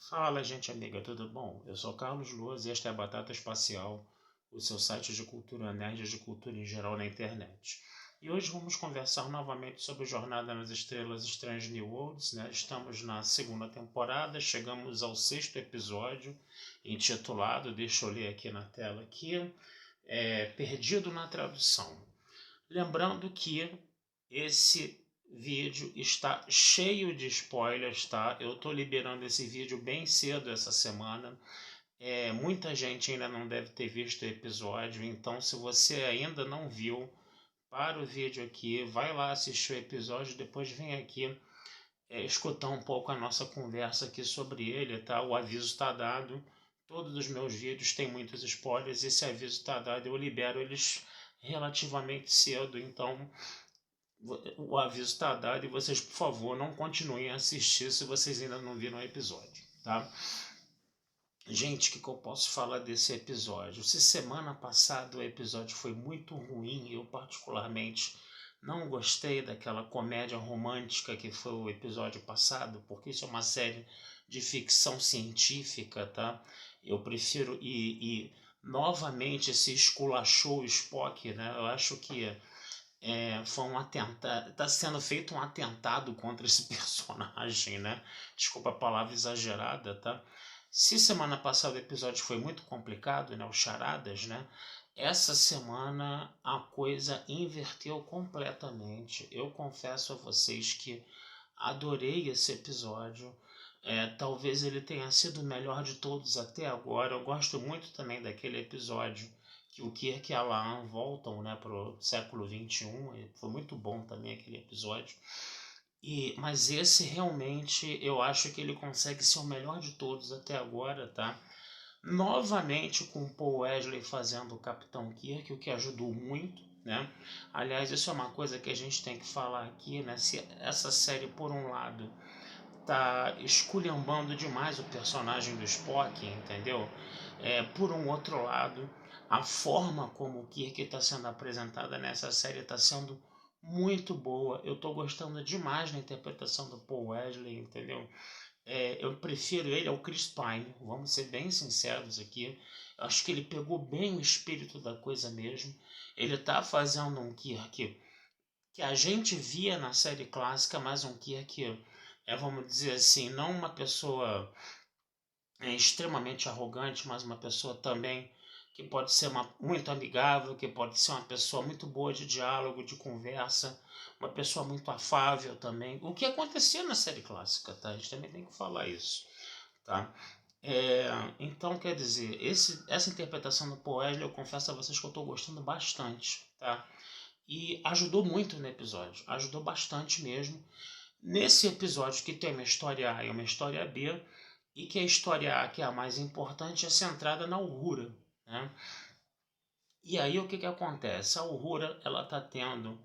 Fala, gente amiga, tudo bom? Eu sou Carlos Luz e esta é a Batata Espacial, o seu site de cultura nerd e de cultura em geral na internet. E hoje vamos conversar novamente sobre Jornada nas Estrelas Strange New Worlds, né? Estamos na segunda temporada, chegamos ao sexto episódio, intitulado, deixa eu ler aqui na tela aqui, Perdido na Tradução. Lembrando que esse vídeo está cheio de spoilers, tá? Eu tô liberando esse vídeo bem cedo essa semana. Muita gente ainda não deve ter visto o episódio, então se você ainda não viu, para o vídeo aqui, vai lá assistir o episódio, depois vem aqui escutar um pouco a nossa conversa aqui sobre ele, tá? O aviso está dado. Todos os meus vídeos têm muitos spoilers, esse aviso está dado, eu libero eles relativamente cedo, então o aviso está dado e vocês, por favor, não continuem a assistir se vocês ainda não viram o episódio, tá? Gente, o que eu posso falar desse episódio? Se semana passada o episódio foi muito ruim, eu particularmente não gostei daquela comédia romântica que foi o episódio passado, porque isso é uma série de ficção científica, tá? Eu prefiro e novamente se esculachou o Spock, né? Eu acho que foi um atentado, está sendo feito um atentado contra esse personagem, né? Desculpa a palavra exagerada, tá? Se semana passada o episódio foi muito complicado, né? Os charadas, né? Essa semana a coisa inverteu completamente. Eu confesso a vocês que adorei esse episódio. Talvez ele tenha sido o melhor de todos até agora. Eu gosto muito também daquele episódio que o Kirk e a Laan voltam, né, para o século XXI. Foi muito bom também aquele episódio. Mas esse realmente eu acho que ele consegue ser o melhor de todos até agora, tá? Novamente com o Paul Wesley fazendo o Capitão Kirk, o que ajudou muito, né? Aliás, isso é uma coisa que a gente tem que falar aqui, né? Se essa série, por um lado, tá esculhambando demais o personagem do Spock, entendeu? Por um outro lado, a forma como o Kirk está sendo apresentada nessa série está sendo muito boa. Eu estou gostando demais da interpretação do Paul Wesley, entendeu? Eu prefiro ele ao Chris Pine, vamos ser bem sinceros aqui. Eu acho que ele pegou bem o espírito da coisa mesmo. Ele está fazendo um Kirk que a gente via na série clássica, mas um Kirk, vamos dizer assim, não uma pessoa extremamente arrogante, mas uma pessoa também que pode ser muito amigável, que pode ser uma pessoa muito boa de diálogo, de conversa, uma pessoa muito afável também. O que acontecia na série clássica, tá? A gente também tem que falar isso, tá? Então, quer dizer, essa interpretação do Paul Wesley, eu confesso a vocês que eu estou gostando bastante, tá? E ajudou muito no episódio, ajudou bastante mesmo. Nesse episódio que tem uma história A e uma história B, e que a história A, que é a mais importante, é centrada na Uhura, né? E aí o que acontece? A Uhura, ela está tendo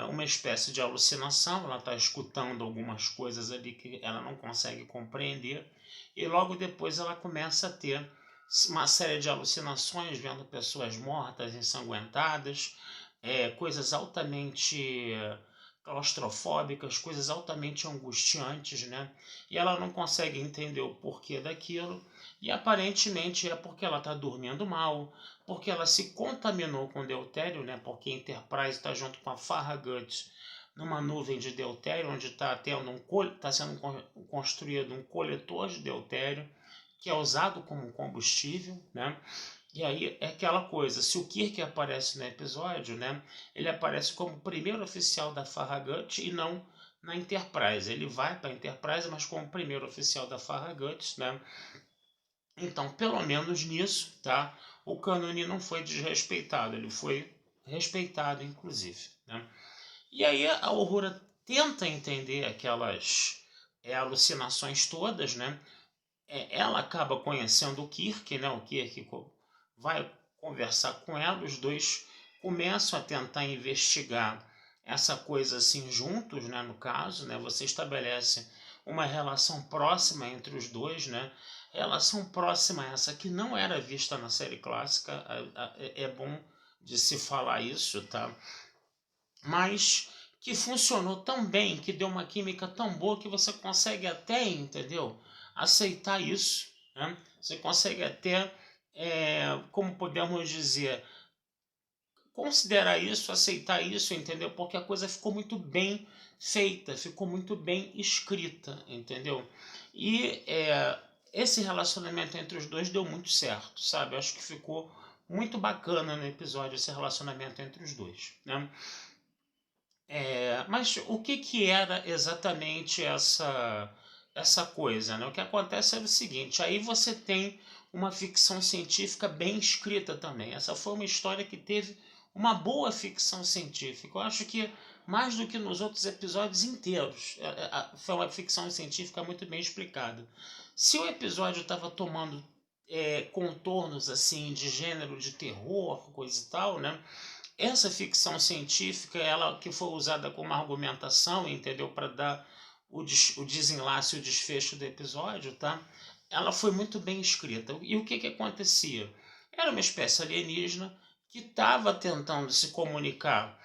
uma espécie de alucinação, ela está escutando algumas coisas ali que ela não consegue compreender, e logo depois ela começa a ter uma série de alucinações, vendo pessoas mortas, ensanguentadas, coisas altamente claustrofóbicas, coisas altamente angustiantes, né? E ela não consegue entender o porquê daquilo, e aparentemente é porque ela está dormindo mal, porque ela se contaminou com deutério, né? Porque a Enterprise está junto com a Farragut numa nuvem de deutério, onde está sendo construído um coletor de deutério que é usado como combustível, né? E aí é aquela coisa, se o Kirk aparece no episódio, né, ele aparece como primeiro oficial da Farragut e não na Enterprise. Ele vai para a Enterprise, mas como primeiro oficial da Farragut, né? Então, pelo menos nisso, tá? O cânone não foi desrespeitado, ele foi respeitado, inclusive, né? E aí a Uhura tenta entender aquelas alucinações todas, né? Ela acaba conhecendo o Kirk, né? O Kirk vai conversar com ela, os dois começam a tentar investigar essa coisa assim juntos, né? No caso, né? Você estabelece uma relação próxima entre os dois, né? Relação próxima essa que não era vista na série clássica, é bom de se falar isso, tá? Mas que funcionou tão bem, que deu uma química tão boa que você consegue até, entendeu? aceitar isso, né? Você consegue até, como podemos dizer, considerar isso, aceitar isso, entendeu? Porque a coisa ficou muito bem feita, ficou muito bem escrita, entendeu? E esse relacionamento entre os dois deu muito certo, sabe? Eu acho que ficou muito bacana no episódio esse relacionamento entre os dois, né? Mas o que era exatamente essa coisa, né? O que acontece é o seguinte, aí você tem uma ficção científica bem escrita também. Essa foi uma história que teve uma boa ficção científica. Eu acho que mais do que nos outros episódios inteiros, foi uma ficção científica muito bem explicada. Se o episódio estava tomando contornos assim de gênero de terror, coisa e tal, né? Essa ficção científica, ela que foi usada como argumentação, entendeu? Para dar o desenlace e o desfecho do episódio, tá? Ela foi muito bem escrita. E o que acontecia? Era uma espécie alienígena que estava tentando se comunicar,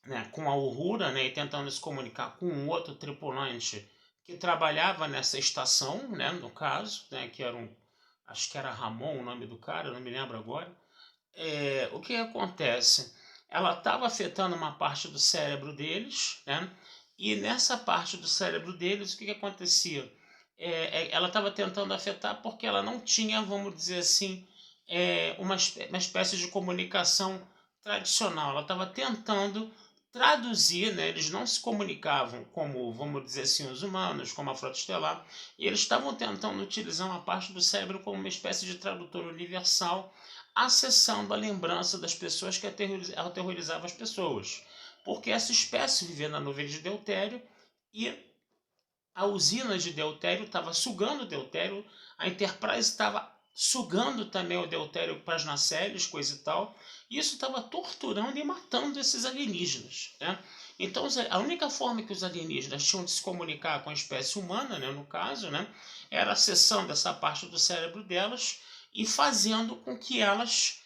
né, com a Uhura, né, e tentando se comunicar com um outro tripulante que trabalhava nessa estação, né, no caso, né, que era acho que era Ramon o nome do cara, não me lembro agora. O que acontece? Ela estava afetando uma parte do cérebro deles, né? E nessa parte do cérebro deles, o que acontecia? Ela estava tentando afetar porque ela não tinha, vamos dizer assim, uma espécie de comunicação tradicional. Ela estava tentando traduzir, né? Eles não se comunicavam como, vamos dizer assim, os humanos, como a frota estelar, e eles estavam tentando utilizar uma parte do cérebro como uma espécie de tradutor universal, acessando a lembrança das pessoas que aterrorizavam as pessoas. Porque essa espécie vivia na nuvem de deutério e a usina de deutério estava sugando deutério, a Enterprise estava sugando também o deutério para as nacelles, coisa e tal, e isso estava torturando e matando esses alienígenas, né? Então, a única forma que os alienígenas tinham de se comunicar com a espécie humana, né, no caso, né, era acessando essa parte do cérebro delas e fazendo com que elas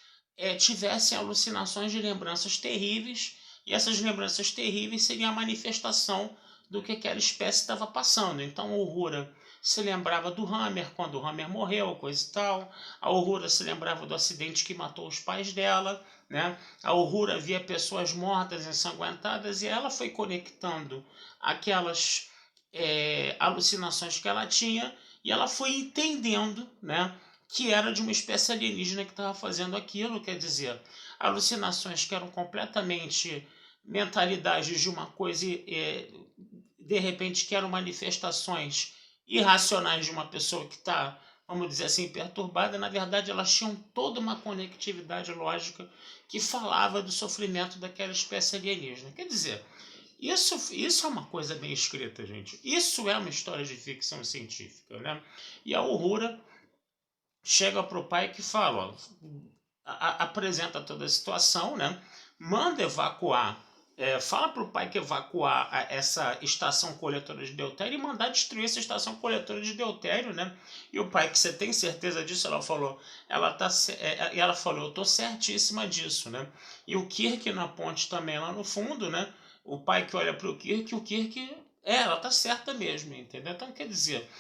tivessem alucinações de lembranças terríveis, e essas lembranças terríveis seriam a manifestação do que aquela espécie estava passando. Então, a Uhura se lembrava do Hammer, quando o Hammer morreu, coisa e tal. A Uhura se lembrava do acidente que matou os pais dela, né? A Uhura via pessoas mortas, ensanguentadas, e ela foi conectando aquelas alucinações que ela tinha, e ela foi entendendo, né, que era de uma espécie alienígena que estava fazendo aquilo, quer dizer, alucinações que eram completamente mentalidades de uma coisa, de repente, que eram manifestações irracionais de uma pessoa que está, vamos dizer assim, perturbada. Na verdade, elas tinham toda uma conectividade lógica que falava do sofrimento daquela espécie alienígena. Quer dizer, isso é uma coisa bem escrita, gente. Isso é uma história de ficção científica, né? E a Uhura chega para o pai que fala, ó, apresenta toda a situação, né? Manda evacuar, fala para o pai que evacuar essa estação coletora de deutério e mandar destruir essa estação coletora de deutério, né? E o pai, que você tem certeza disso? Ela falou, ela falou, eu tô certíssima disso, né? E o Kirk na ponte também lá no fundo, né? O pai que olha para o Kirk, ela tá certa mesmo, entendeu? Então, quer dizer,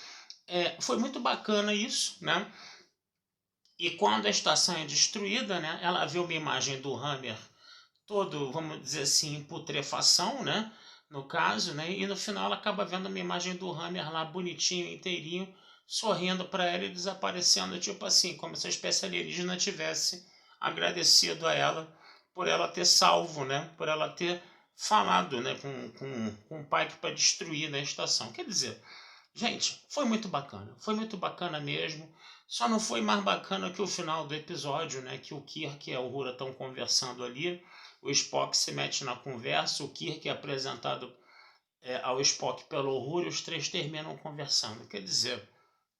foi muito bacana isso, né? E quando a estação é destruída, né, ela vê uma imagem do Hammer todo, vamos dizer assim, em putrefação, né, no caso, né, e no final ela acaba vendo uma imagem do Hammer lá bonitinho, inteirinho, sorrindo para ela e desaparecendo, tipo assim, como se a espécie alienígena tivesse agradecido a ela por ela ter salvo, né, por ela ter falado, né, com o Pike para destruir, né, a estação. Quer dizer, gente, foi muito bacana mesmo. Só não foi mais bacana que o final do episódio, né? Que o Kirk e a Uhura estão conversando ali. O Spock se mete na conversa. O Kirk é apresentado ao Spock pela Uhura e os três terminam conversando. Quer dizer,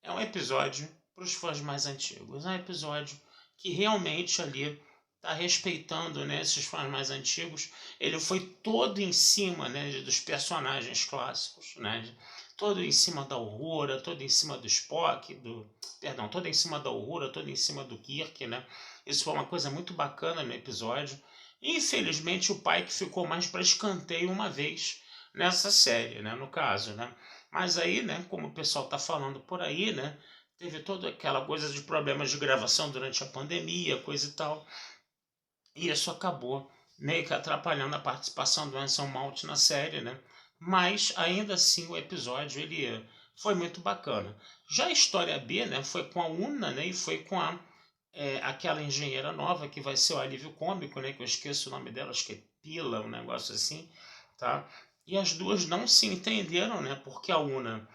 é um episódio para os fãs mais antigos. É um episódio que realmente ali está respeitando, né, esses fãs mais antigos. Ele foi todo em cima, né, dos personagens clássicos, né? Todo em cima da Uhura, todo em cima do Spock, todo em cima da Uhura, todo em cima do Kirk, né? Isso foi uma coisa muito bacana no episódio. Infelizmente o Pike ficou mais para escanteio uma vez nessa série, né? No caso, né? Mas aí, né, como o pessoal está falando por aí, né, teve toda aquela coisa de problemas de gravação durante a pandemia, coisa e tal. E isso acabou meio que atrapalhando a participação do Anson Mount na série, né? Mas ainda assim o episódio ele foi muito bacana. Já a história B, né, foi com a Una, né, e foi com aquela engenheira nova que vai ser o alívio cômico, né, que eu esqueço o nome dela, acho que é Pila, um negócio assim, tá? E as duas não se entenderam, né, porque a Una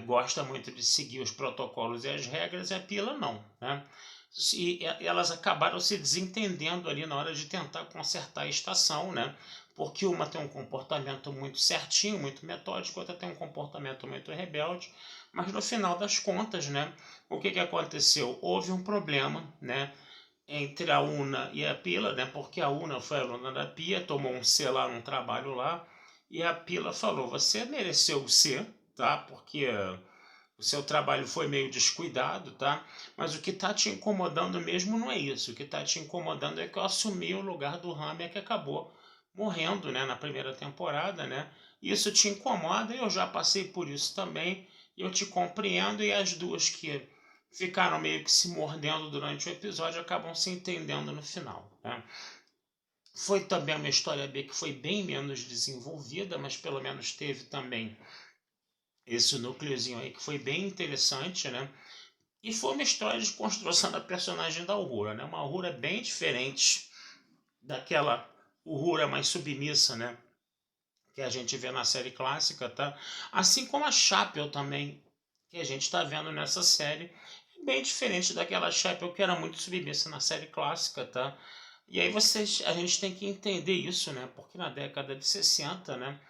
gosta muito de seguir os protocolos e as regras, e a Pila não, né? E elas acabaram se desentendendo ali na hora de tentar consertar a estação, né? Porque uma tem um comportamento muito certinho, muito metódico, outra tem um comportamento muito rebelde, mas no final das contas, né? O que aconteceu? Houve um problema, né? Entre a Una e a Pila, né? Porque a Una foi aluna da Pia, tomou um C lá num trabalho lá, e a Pila falou: você mereceu o C, tá? Porque o seu trabalho foi meio descuidado, tá? Mas o que está te incomodando mesmo não é isso. O que está te incomodando é que eu assumi o lugar do Hammer que acabou morrendo, né, na primeira temporada, né? Isso te incomoda, eu já passei por isso também, eu te compreendo, e as duas que ficaram meio que se mordendo durante o episódio acabam se entendendo no final, né? Foi também uma história B que foi bem menos desenvolvida, mas pelo menos teve também esse núcleozinho aí que foi bem interessante, né? E foi uma história de construção da personagem da Uhura, né? Uma Uhura bem diferente daquela Uhura mais submissa, né? Que a gente vê na série clássica, tá? Assim como a Chapel também, que a gente está vendo nessa série, bem diferente daquela Chapel que era muito submissa na série clássica, tá? E aí a gente tem que entender isso, né? Porque na década de 60, né?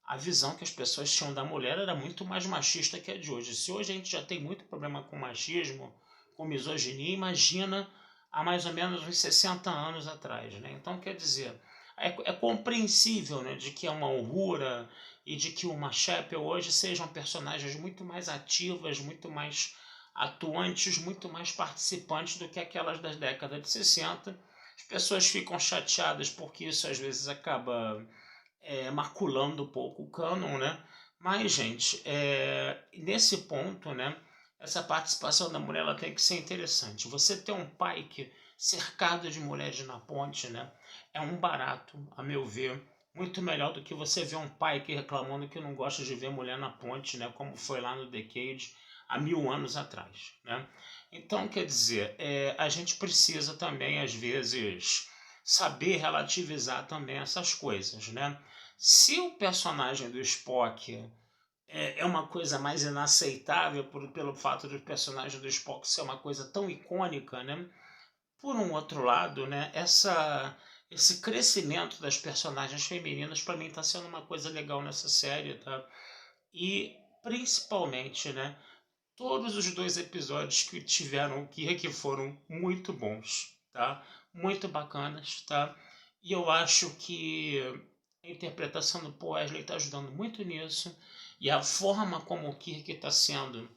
A visão que as pessoas tinham da mulher era muito mais machista que a de hoje. Se hoje a gente já tem muito problema com machismo, com misoginia, imagina há mais ou menos uns 60 anos atrás, né? Então, quer dizer, é compreensível, né, de que uma Uhura e de que uma Chapel hoje sejam personagens muito mais ativas, muito mais atuantes, muito mais participantes do que aquelas das décadas de 60. As pessoas ficam chateadas porque isso às vezes acaba maculando um pouco o cânon, né? Mas, gente, nesse ponto, né, essa participação da mulher ela tem que ser interessante. Você ter um Pike cercado de mulheres na ponte, né, é um barato, a meu ver, muito melhor do que você ver um Pike reclamando que não gosta de ver mulher na ponte, né, como foi lá no Decade há 1000 anos atrás, né? Então, quer dizer, a gente precisa também, às vezes, saber relativizar também essas coisas, né? Se o personagem do Spock é uma coisa mais inaceitável pelo fato do personagem do Spock ser uma coisa tão icônica, né? Por um outro lado, né, esse crescimento das personagens femininas para mim está sendo uma coisa legal nessa série, tá? E principalmente, né, todos os dois episódios que tiveram que foram muito bons, tá? Muito bacanas, tá? E eu acho que a interpretação do Paul Wesley está ajudando muito nisso, e a forma como o Kirk está sendo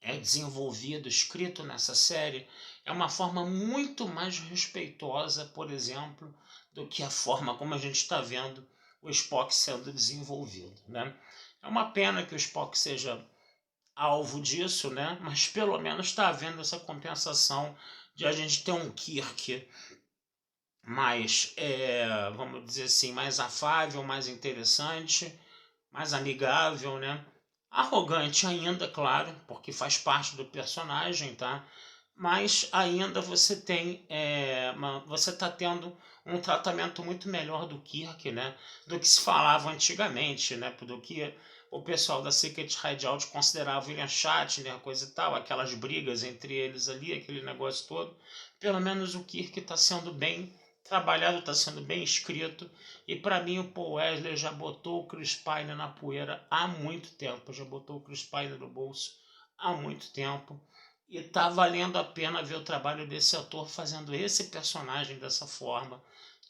desenvolvido, escrito nessa série, é uma forma muito mais respeitosa, por exemplo, do que a forma como a gente está vendo o Spock sendo desenvolvido, né? É uma pena que o Spock seja alvo disso, né? Mas pelo menos está havendo essa compensação de a gente ter um Kirk mais, vamos dizer assim, mais afável, mais interessante, mais amigável, né? Arrogante ainda, claro, porque faz parte do personagem, tá? Mas ainda você tem, você está tendo um tratamento muito melhor do Kirk, né? Do que se falava antigamente, né? Do que o pessoal da Secret Hideout considerava William Shatner, coisa e tal, aquelas brigas entre eles ali, aquele negócio todo. Pelo menos o Kirk está sendo bem trabalhado, está sendo bem escrito. E para mim o Paul Wesley já botou o Chris Pine na poeira há muito tempo. Já botou o Chris Pine no bolso há muito tempo. E tá valendo a pena ver o trabalho desse ator fazendo esse personagem dessa forma.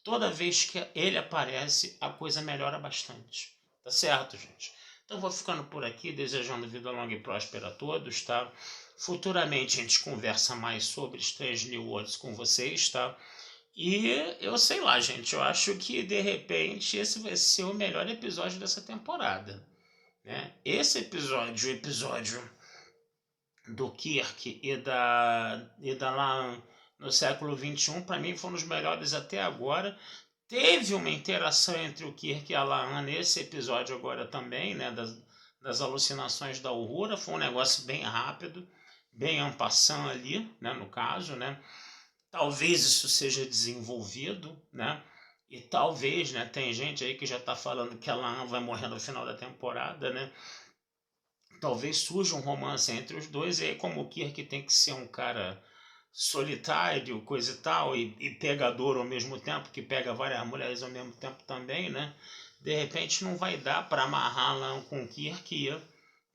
Toda vez que ele aparece, a coisa melhora bastante. Tá certo, gente? Então vou ficando por aqui, desejando vida longa e próspera a todos, tá? Futuramente a gente conversa mais sobre Strange New Worlds com vocês, tá? E eu sei lá, gente, eu acho que de repente esse vai ser o melhor episódio dessa temporada. né? Esse episódio, o episódio do Kirk e da Laan no século XXI, para mim foi um dos melhores até agora. Teve uma interação entre o Kirk e a Laan nesse episódio agora também, né, das alucinações da Uhura. Foi um negócio bem rápido, bem en passant ali, né, no caso, né. Talvez isso seja desenvolvido, né, e talvez, né, tem gente aí que já está falando que a Laan vai morrer no final da temporada, né. Talvez surja um romance entre os dois, e aí como o Kirk tem que ser um cara solitário, coisa e tal, e pegador ao mesmo tempo, que pega várias mulheres ao mesmo tempo também, né? De repente não vai dar para amarrar Laan com Kirk e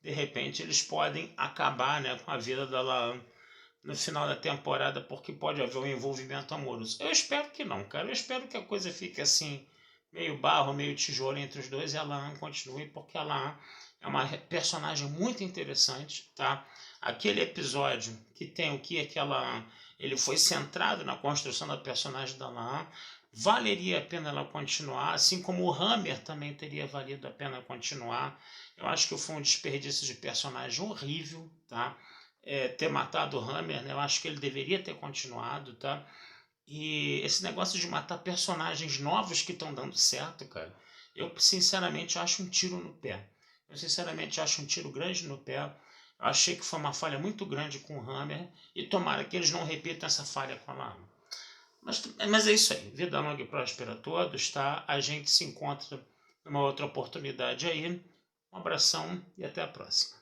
de repente eles podem acabar, né, com a vida da Laan no final da temporada, porque pode haver um envolvimento amoroso. Eu espero que não, cara. Eu espero que a coisa fique assim, meio barro, meio tijolo entre os dois e a Laan continue, porque a Laan é uma personagem muito interessante, tá? Aquele episódio que tem o que aquela ele foi centrado na construção da personagem da Laan, valeria a pena ela continuar, assim como o Hammer também teria valido a pena continuar. Eu acho que foi um desperdício de personagem horrível, tá? Ter matado o Hammer, né? Eu acho que ele deveria ter continuado, tá? E esse negócio de matar personagens novos que estão dando certo, cara, eu sinceramente acho um tiro no pé. Eu sinceramente acho um tiro grande no pé. Eu achei que foi uma falha muito grande com o Hammer e tomara que eles não repitam essa falha com a Lana. Mas é isso aí. Vida longa e próspera a todos, tá? A gente se encontra numa outra oportunidade aí. Um abração e até a próxima.